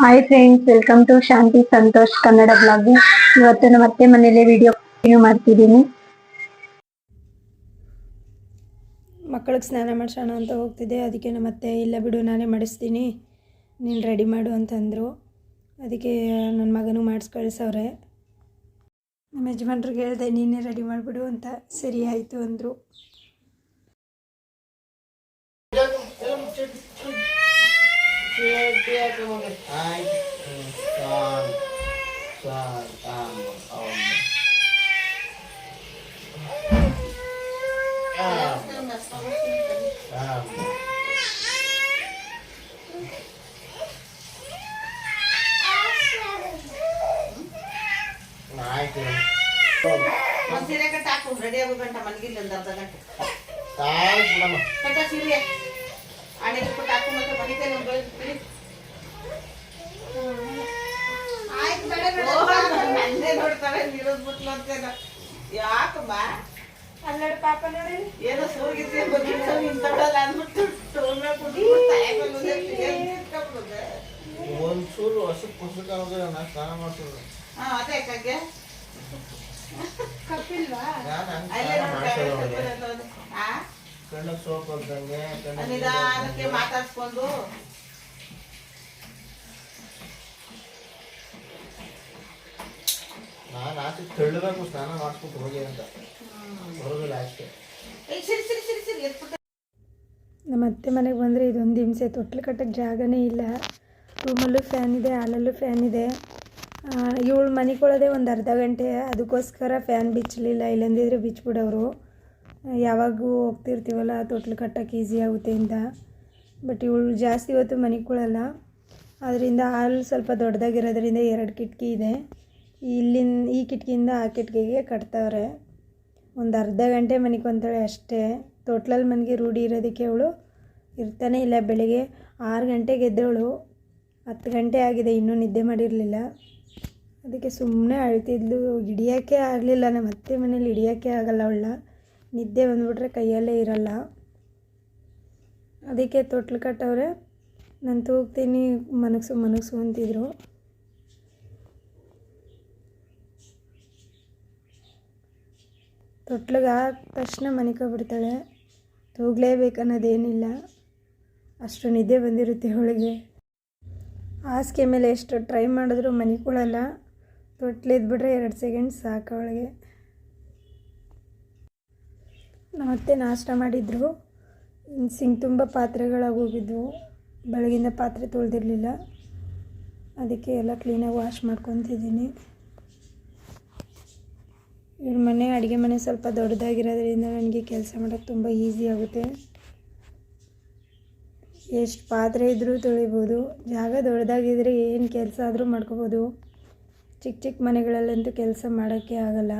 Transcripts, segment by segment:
Hi friends, welcome to Shanti Santosh Kannada blog. ಇವತ್ತು ನಮ್ಮ ಅತ್ತೆ ಮನೇಲಿ ವಿಡಿಯೋ ಕಂಟಿನ್ಯೂ ಮಾಡ್ತಿದ್ದೀನಿ. ಮಕ್ಕಳಿಗೆ ಸ್ನಾನ ಮಾಡಿಸೋಣ ಅಂತ ಹೋಗ್ತಿದ್ದೆ. ಅದಕ್ಕೆ ನಮ್ಮ ಅತ್ತೆ ಇಲ್ಲ ಬಿಡು ನಾನೇ ಮಾಡಿಸ್ತೀನಿ, ನೀನು ರೆಡಿ ಮಾಡು ಅಂತಂದರು. ಅದಕ್ಕೆ ನನ್ನ ಮಗನೂ ಮಾಡಿಸಿ ಕಳಿಸವ್ರೆ. ನಮ್ಮ ಯಜಮಾನ್ರಿಗೆ ಹೇಳಿದೆ ನೀನೇ ರೆಡಿ ಮಾಡಿಬಿಡು ಅಂತ. ಸರಿ ಆಯಿತು ಅಂದರು. ಸೀರೆ ಕಟ್ಟ ಹಾಕು, ರೆಡಿ ಆಗೋ ಗಂಟ ಮಲಗಿಲ್ಲ ಒಂದು ಅರ್ಧ ಗಂಟೆ ಕಟ್ಟ ಸೀರೆ ಆಣೆ ಕೊಟ್ಟು ಹಾಕು. ಮತ್ತೆ ಮನಿಕಲ್ಲಿ ಒಂದು ನನ್ನೇ ನೋಡ್ತಾಳೆ ನೀರೋದ್ ಬಿಟ್ಲು ಅಂತೇನ. ಯಾಕಮ್ಮ ಅಲ್ಲಡ ಪಾಪ ನೋಡಿ ಏನೋ ಸೂರ್ಗಿಸಿ ನಿಂತವಳಲ್ಲ ಅಂದ್ಬಿಟ್ಟು ಒಂಚೂರು ಹಸಕ್ ಪುಸ್ತಕ ಸ್ನಾನ ಮಾಡ್ತಾರೆ. ಅದೇ ಕಗ್ಗೆ ಕಪ್ಪಿಲ್ವಾ? ಕಣ್ಣ ಸೋಪ್ ಅಂದಂಗೆ ನಿಧಾನಕ್ಕೆ ಮಾತಾಡ್ಸ್ಕೊಂಡು ನಾನು ಆಚೆ ತೆಳ್ಳಬೇಕು ಸ್ನಾನ ಮಾಡಿಸ್ಬಿಟ್ಟು ಹೋಗಿ ಅಂತ ಬರೋದಿಲ್ಲ ಅಷ್ಟೇ. ನಮ್ಮ ಅತ್ತೆ ಮನೆಗೆ ಬಂದರೆ ಇದೊಂದು ಹಿಂಸೆ. ತೊಟ್ಲು ಕಟ್ಟಕ್ಕೆ ಜಾಗನೇ ಇಲ್ಲ. ರೂಮಲ್ಲೂ ಫ್ಯಾನ್ ಇದೆ, ಹಾಲಲ್ಲೂ ಫ್ಯಾನ್ ಇದೆ. ಇವಳು ಮನಿಕೊಳ್ಳೋದೇ ಒಂದು ಅರ್ಧ ಗಂಟೆ. ಅದಕ್ಕೋಸ್ಕರ ಫ್ಯಾನ್ ಬಿಚ್ಚಲಿಲ್ಲ, ಇಲ್ಲಂದಿದ್ರೆ ಬಿಚ್ಚಿಬಿಡೋರು. ಯಾವಾಗೂ ಹೋಗ್ತಿರ್ತೀವಲ್ಲ ತೊಟ್ಲು ಕಟ್ಟಕ್ಕೆ ಈಸಿ ಆಗುತ್ತೆ ಅಂತ. ಬಟ್ ಇವಳು ಜಾಸ್ತಿ ಹೊತ್ತು ಮನಿಕೊಳ್ಳಲ್ಲ. ಅದರಿಂದ ಹಾಲು ಸ್ವಲ್ಪ ದೊಡ್ಡದಾಗಿರೋದ್ರಿಂದ 2 ಕಿಟಕಿ ಇದೆ. ಈ ಕಿಟಕಿಯಿಂದ ಆ ಕಿಟಕಿಗೆ ಕಟ್ತವ್ರೆ. ಒಂದು ಅರ್ಧ ಗಂಟೆ ಮನಿಕೊಂತಾಳೆ ಅಷ್ಟೇ. ತೊಟ್ಲಲ್ಲಿ ಮನೆಗೆ ರೂಢಿ ಇರೋದಕ್ಕೆ ಅವಳು ಇರ್ತಾನೆ ಇಲ್ಲ. ಬೆಳಿಗ್ಗೆ 6 ಗಂಟೆಗೆ ಎದ್ದವಳು, 10 ಗಂಟೆ ಆಗಿದೆ, ಇನ್ನೂ ನಿದ್ದೆ ಮಾಡಿರಲಿಲ್ಲ. ಅದಕ್ಕೆ ಸುಮ್ಮನೆ ಅಳ್ತಿದ್ಲು. ಹಿಡಿಯೋಕ್ಕೆ ಆಗಲಿಲ್ಲ. ನಮ್ಮ ಅತ್ತೆ ಮನೇಲಿ ಹಿಡಿಯೋಕ್ಕೆ ಆಗಲ್ಲ ಅವಳ. ನಿದ್ದೆ ಬಂದುಬಿಟ್ರೆ ಕೈಯಲ್ಲೇ ಇರಲ್ಲ. ಅದಕ್ಕೆ ತೊಟ್ಲು ಕಟ್ಟವ್ರೆ. ನಾನು ತೂಗ್ತೀನಿ ಮನಸ್ಸು ಅಂತಿದ್ರು. ತೊಟ್ಲಿಗೆ ಹಾಕಿದ ತಕ್ಷಣ ಮನಿಕೊಬಿಡ್ತಾಳೆ. ತೂಗಲೇಬೇಕನ್ನೋದೇನಿಲ್ಲ, ಅಷ್ಟು ನಿದ್ದೆ ಬಂದಿರುತ್ತೆ ಅವಳಿಗೆ. ಹಾಸಿಗೆ ಮೇಲೆ ಎಷ್ಟು ಟ್ರೈ ಮಾಡಿದ್ರು ಮನಿಕೊಳ್ಳಲ್ಲ. ತೊಟ್ಲಿದ್ಬಿಟ್ರೆ 2 ಸೆಕೆಂಡ್ ಸಾಕು ಅವಳಿಗೆ. ನಮ್ಮತ್ತೆ ನಾಷ್ಟ ಮಾಡಿದ್ರು. ಸಿಂಕ್ ತುಂಬ ಪಾತ್ರೆಗಳಾಗೋಗಿದ್ವು. ಬೆಳಗಿಂದ ಪಾತ್ರೆ ತೊಳೆದಿರಲಿಲ್ಲ. ಅದಕ್ಕೆ ಎಲ್ಲ ಕ್ಲೀನಾಗಿ ವಾಶ್ ಮಾಡ್ಕೊತಿದ್ದೀನಿ. ಇವ್ರ ಮನೆ ಅಡುಗೆ ಮನೆ ಸ್ವಲ್ಪ ದೊಡ್ಡದಾಗಿರೋದ್ರಿಂದ ನನಗೆ ಕೆಲಸ ಮಾಡೋಕ್ಕೆ ತುಂಬ ಈಸಿ ಆಗುತ್ತೆ. ಎಷ್ಟು ಪಾತ್ರೆ ಇದ್ದರೂ ತೊಳಿಬೋದು. ಜಾಗ ದೊಡ್ಡದಾಗಿದ್ದರೆ ಏನು ಕೆಲಸ ಆದರೂ ಮಾಡ್ಕೋಬೋದು. ಚಿಕ್ಕ ಮನೆಗಳಲ್ಲಂತೂ ಕೆಲಸ ಮಾಡೋಕ್ಕೆ ಆಗಲ್ಲ.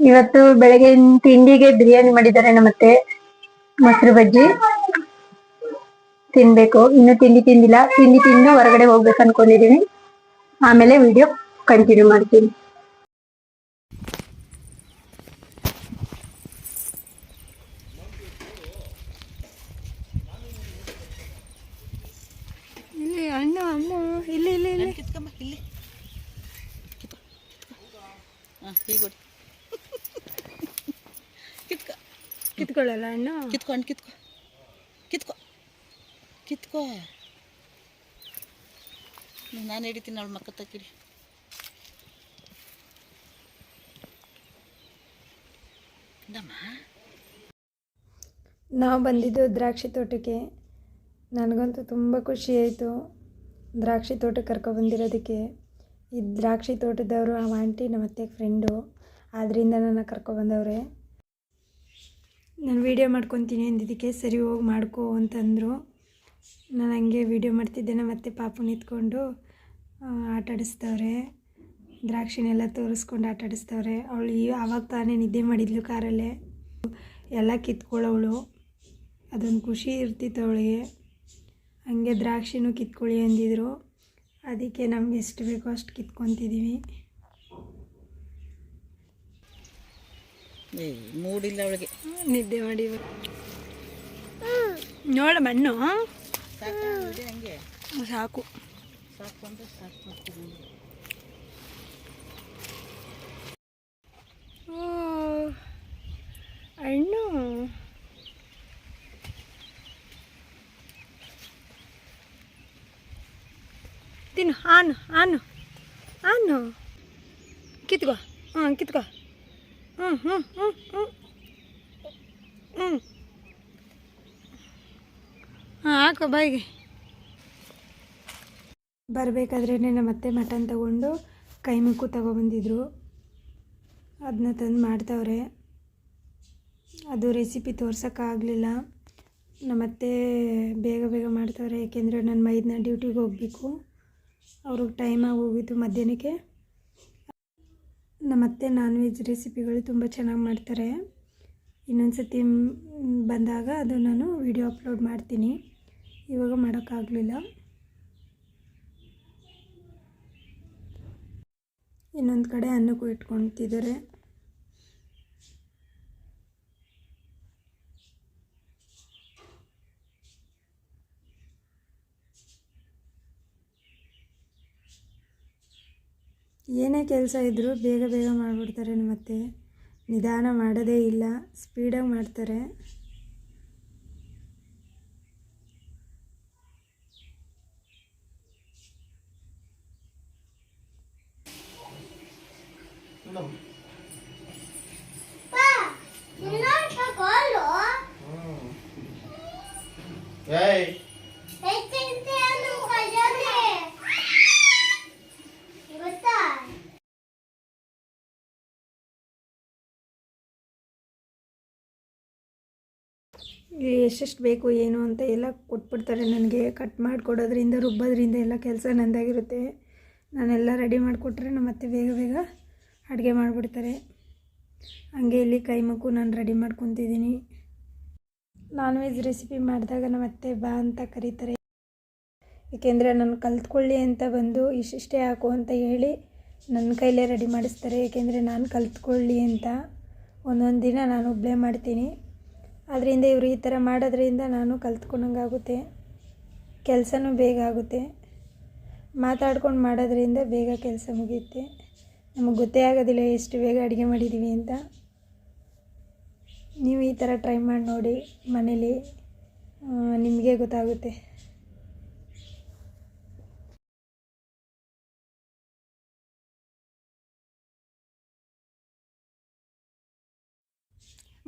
ಇವತ್ತು ಬೆಳಗ್ಗೆ ತಿಂಡಿಗೆ ಬಿರಿಯಾನಿ ಮಾಡಿದ್ದಾರೆ ನಮ್ಮತ್ತೆ. ಮೊಸರು ಬಜ್ಜಿ ತಿನ್ಬೇಕು. ಇನ್ನು ತಿಂಡಿ ತಿಂದಿಲ್ಲ. ತಿಂಡಿ ತಿಂದು ಹೊರಗಡೆ ಹೋಗ್ಬೇಕು ಅನ್ಕೊಂಡಿದೀನಿ. ಆಮೇಲೆ ವಿಡಿಯೋ ಕಂಟಿನ್ಯೂ ಮಾಡ್ತೀನಿ. ಇಲ್ಲಿ ಅಣ್ಣ ಅಮ್ಮ ಇಲ್ಲಿ ಇಲ್ಲಿ ಇಲ್ಲಿ ಕಿತ್ಕಮ್ಮ ಇಲ್ಲಿ ಹೀಗೊಡಿ ಕಿತ್ಕೊಳ್ಳಲ್ಲ ಅಣ್ಣ. ಕಿತ್ಕೋ ನಾನು ಹಿಡಿತೀನಿ ಅವಳು ಮಕ್ಕ ತಕ್ಕಿಡಿ. ನಾವು ಬಂದಿದ್ದು ದ್ರಾಕ್ಷಿ ತೋಟಕ್ಕೆ. ನನಗಂತೂ ತುಂಬ ಖುಷಿ ಆಯಿತು ದ್ರಾಕ್ಷಿ ತೋಟಕ್ಕೆ ಕರ್ಕೊಬಂದಿರೋದಕ್ಕೆ. ಈ ದ್ರಾಕ್ಷಿ ತೋಟದವರು ಆ ಆಂಟಿ ನಮ್ಮ ಅತ್ತೆ ಫ್ರೆಂಡು. ಆದ್ದರಿಂದ ನನ್ನ ಕರ್ಕೊಬಂದವ್ರೆ. ನಾನು ವೀಡಿಯೋ ಮಾಡ್ಕೊತೀನಿ ಅಂದಿದ್ದಕ್ಕೆ ಸರಿ ಹೋಗಿ ಮಾಡ್ಕೊ ಅಂತಂದರು. ನಾನು ಹಂಗೆ ವೀಡಿಯೋ ಮಾಡ್ತಿದ್ದೇನೆ. ಮತ್ತು ಪಾಪು ನಿಂತ್ಕೊಂಡು ಆಟಾಡಿಸ್ತವ್ರೆ, ದ್ರಾಕ್ಷಿನೆಲ್ಲ ತೋರಿಸ್ಕೊಂಡು ಆಟಾಡಿಸ್ತವ್ರೆ. ಅವಳು ಆವಾಗ ತಾನೇ ನಿದ್ದೆ ಮಾಡಿದ್ಲು ಕಾರಲ್ಲೇ. ಎಲ್ಲ ಕಿತ್ಕೊಳ್ಳೋವಳು, ಅದೊಂದು ಖುಷಿ ಇರ್ತಿತ್ತು ಅವಳಿಗೆ. ಹಂಗೆ ದ್ರಾಕ್ಷಿನೂ ಕಿತ್ಕೊಳ್ಳಿ ಅಂದಿದ್ರು, ಅದಕ್ಕೆ ನಮ್ಗೆ ಎಷ್ಟು ಬೇಕೋ ಅಷ್ಟು ಕಿತ್ಕೊತಿದ್ದೀವಿ. ಮೂಡಿಲ್ಲ ಅವಳಿಗೆ, ನಿದ್ದೆ ಮಾಡಿ ನೋಡ ಮಣ್ಣು ಹಂಗೆ ಸಾಕು. ಸಾಕು ಅಂದ್ರೆ ಸಾಕು. ಹಣ್ಣು ತಿನ್ನು. ಆನು ಆನು ಆನು ಕಿತ್ಕೋ. ಹಾಂ ಕಿತ್ಕೋ. ಹ್ಞೂ ಹ್ಞೂ ಹ್ಞೂ ಹ್ಞೂ ಹ್ಞೂ ಹಾಂ ಹಾಕೋ ಬಾಯಿಗೆ. ಬರಬೇಕಾದ್ರೇ ನಮ್ಮ ಅತ್ತೆ ಮಟನ್ ತಗೊಂಡು ಕೈಮುಕ್ಕು ತಗೊಬಂದಿದ್ರು, ಅದನ್ನ ತಂದು ಮಾಡ್ತವ್ರೆ. ಅದು ರೆಸಿಪಿ ತೋರ್ಸೋಕ್ಕಾಗಲಿಲ್ಲ. ನಮ್ಮತ್ತೆ ಬೇಗ ಬೇಗ ಮಾಡ್ತವ್ರೆ, ಏಕೆಂದರೆ ನನ್ನ ಮೈದನ ಡ್ಯೂಟಿಗೆ ಹೋಗಬೇಕು. ಅವ್ರಿಗೆ ಟೈಮಾಗಿ ಹೋಗಿತ್ತು ಮಧ್ಯಾಹ್ನಕ್ಕೆ. ನಮ್ಮತ್ತೆ ನಾನ್ ವೆಜ್ ರೆಸಿಪಿಗಳು ತುಂಬ ಚೆನ್ನಾಗಿ ಮಾಡ್ತಾರೆ. ಇನ್ನೊಂದು ಸತಿ ಬಂದಾಗ ಅದು ನಾನು ವಿಡಿಯೋ ಅಪ್ಲೋಡ್ ಮಾಡ್ತೀನಿ. ಇವಾಗ ಮಾಡೋಕ್ಕಾಗಲಿಲ್ಲ. ಇನ್ನೊಂದು ಕಡೆ ಅನ್ನಕ್ಕೂ ಇಟ್ಕೊತಿದ್ದಾರೆ. ಏನೇ ಕೆಲಸ ಇದ್ದರೂ ಬೇಗ ಬೇಗ ಮಾಡಿಬಿಡ್ತಾರೆ ನಮ್ಮತ್ತೆ. ನಿಧಾನ ಮಾಡೋದೇ ಇಲ್ಲ, ಸ್ಪೀಡಾಗಿ ಮಾಡ್ತಾರೆ. ಎಷ್ಟೆಷ್ಟು ಬೇಕು ಏನು ಅಂತ ಎಲ್ಲ ಕೊಟ್ಬಿಡ್ತಾರೆ ನನಗೆ. ಕಟ್ ಮಾಡಿಕೊಡೋದ್ರಿಂದ ರುಬ್ಬೋದ್ರಿಂದ ಎಲ್ಲ ಕೆಲಸ ನಂದಾಗಿರುತ್ತೆ. ನಾನೆಲ್ಲ ರೆಡಿ ಮಾಡಿಕೊಟ್ರೆ ನಮ್ಮತ್ತೆ ಬೇಗ ಬೇಗ ಅಡುಗೆ ಮಾಡಿಬಿಡ್ತಾರೆ. ಹಂಗೆ ಇಲ್ಲಿ ಕೈಮಕ್ಕೂ ನಾನು ರೆಡಿ ಮಾಡ್ಕೊತಿದ್ದೀನಿ. ನಾನ್ ವೆಜ್ ರೆಸಿಪಿ ಮಾಡಿದಾಗ ನಮ್ಮತ್ತೆ ಬಾ ಅಂತ ಕರೀತಾರೆ. ಏಕೆಂದರೆ ನಾನು ಕಲ್ತ್ಕೊಳ್ಳಿ ಅಂತ ಬಂದು ಇಷ್ಟಿಷ್ಟೇ ಹಾಕು ಅಂತ ಹೇಳಿ ನನ್ನ ಕೈಲೇ ರೆಡಿ ಮಾಡಿಸ್ತಾರೆ. ಏಕೆಂದರೆ ನಾನು ಕಲ್ತ್ಕೊಳ್ಳಿ ಅಂತ ಒಂದೊಂದು ದಿನ ನಾನು ಒಬ್ಬಳೇ ಮಾಡ್ತೀನಿ. ಅದರಿಂದ ಇವರು ಈ ಥರ ಮಾಡೋದ್ರಿಂದ ನಾನು ಕಲ್ತ್ಕೊಂಡಂಗಾಗುತ್ತೆ, ಕೆಲಸನೂ ಬೇಗ ಆಗುತ್ತೆ. ಮಾತಾಡ್ಕೊಂಡು ಮಾಡೋದ್ರಿಂದ ಬೇಗ ಕೆಲಸ ಮುಗಿಯುತ್ತೆ. ನಮಗೆ ಗೊತ್ತೇ ಆಗೋದಿಲ್ಲ ಎಷ್ಟು ಬೇಗ ಅಡುಗೆ ಮಾಡಿದ್ದೀವಿ ಅಂತ. ನೀವು ಈ ಥರ ಟ್ರೈ ಮಾಡಿ ನೋಡಿ ಮನೇಲಿ, ನಿಮಗೆ ಗೊತ್ತಾಗುತ್ತೆ.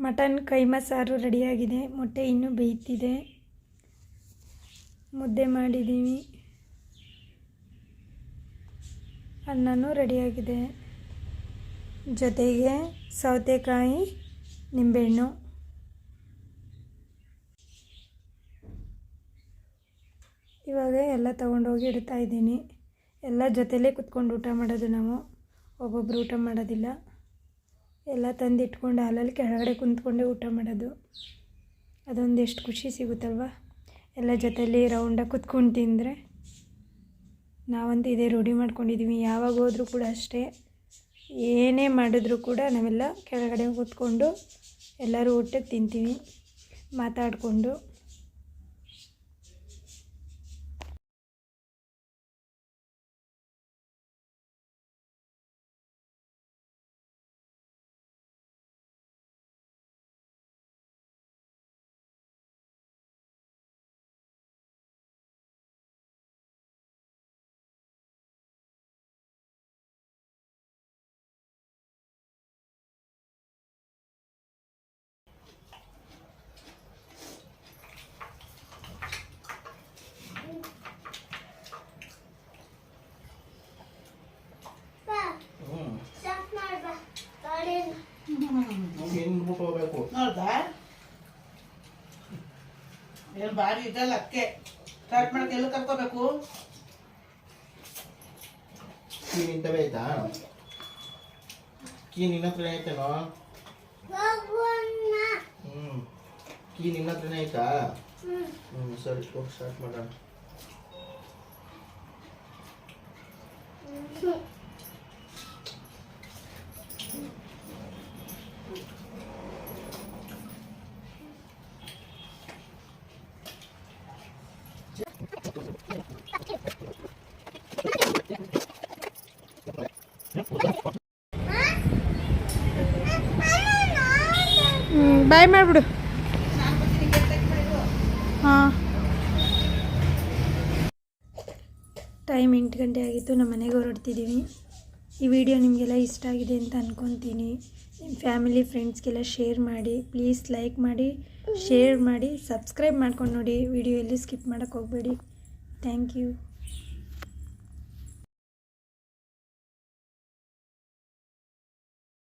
ಮಟನ್ ಕೈಮಾ ಸಾರು ರೆಡಿಯಾಗಿದೆ. ಮೊಟ್ಟೆ ಇನ್ನೂ ಬೇಯ್ತಿದೆ. ಮುದ್ದೆ ಮಾಡಿದ್ದೀವಿ. ಅನ್ನನೂ ರೆಡಿಯಾಗಿದೆ. ಜೊತೆಗೆ ಸೌತೆಕಾಯಿ, ನಿಂಬೆಹಣ್ಣು. ಇವಾಗ ಎಲ್ಲ ತೊಗೊಂಡೋಗಿ ಇಡ್ತಾ ಇದ್ದೀನಿ. ಎಲ್ಲ ಜೊತೆಲೇ ಕುತ್ಕೊಂಡು ಊಟ ಮಾಡೋದು ನಾವು, ಒಬ್ಬೊಬ್ಬರು ಊಟ ಮಾಡೋದಿಲ್ಲ. ಎಲ್ಲ ತಂದಿಟ್ಕೊಂಡು ಹಾಲಲ್ಲಿ ಕೆಳಗಡೆ ಕುಂತ್ಕೊಂಡೇ ಊಟ ಮಾಡೋದು. ಅದೊಂದು ಎಷ್ಟು ಖುಷಿ ಸಿಗುತ್ತಲ್ವ, ಎಲ್ಲ ಜೊತೆಲಿ ರೌಂಡಾಗಿ ಕುತ್ಕೊಂಡು ತಿಂದರೆ. ನಾವಂತೂ ಇದೇ ರೂಢಿ ಮಾಡ್ಕೊಂಡಿದ್ದೀವಿ. ಯಾವಾಗ ಹೋದ್ರೂ ಕೂಡ ಅಷ್ಟೇ, ಏನೇ ಮಾಡಿದ್ರೂ ಕೂಡ ನಾವೆಲ್ಲ ಕೆಳಗಡೆ ಕೂತ್ಕೊಂಡು ಎಲ್ಲರೂ ಊಟಕ್ಕೆ ತಿಂತೀವಿ ಮಾತಾಡಿಕೊಂಡು. ಹೋಗ್ಬೇಕು. ನೋಡ್ದಾ ಏನು ಭಾರಿ ಇದಲ್ಲ ಅಕ್ಕೆ ಸ್ಟಾರ್ಟ್ ಮಾಡಕ್ಕೆ ಎಲ್ಲಿ ಕರ್ಕೋಬೇಕು ಕೀ ನಿಂತವೇ ಆಯ್ತಾ? ಕೀ ನಿನ್ನ ಹತ್ರನೇ ಐತೇನೋ? ಕೀ ನಿನ್ನ ಹತ್ರನೇ ಆಯ್ತಾ? ಸರಿ ಹೋಗಿ ಸ್ಟಾರ್ಟ್ ಮಾಡೋಣ. ಬಾಯ್ ಮಾಡಿಬಿಡು. ಹಾಂ, ಟೈಮ್ 8 ಗಂಟೆ ಆಗಿತ್ತು. ನಮ್ಮ ಮನೆಗೆ ಹೊರಡ್ತಿದ್ದೀವಿ. ಈ ವಿಡಿಯೋ ನಿಮಗೆಲ್ಲ ಇಷ್ಟ ಆಗಿದೆ ಅಂತ ಅಂದ್ಕೊತೀನಿ. ನಿಮ್ಮ ಫ್ಯಾಮಿಲಿ ಫ್ರೆಂಡ್ಸ್ಗೆಲ್ಲ ಶೇರ್ ಮಾಡಿ. ಪ್ಲೀಸ್ ಲೈಕ್ ಮಾಡಿ, ಶೇರ್ ಮಾಡಿ, ಸಬ್ಸ್ಕ್ರೈಬ್ ಮಾಡ್ಕೊಂಡು ನೋಡಿ. ವಿಡಿಯೋ ಎಲ್ಲಿ ಸ್ಕಿಪ್ ಮಾಡೋಕ್ಕೆ ಹೋಗಬೇಡಿ. Thank you.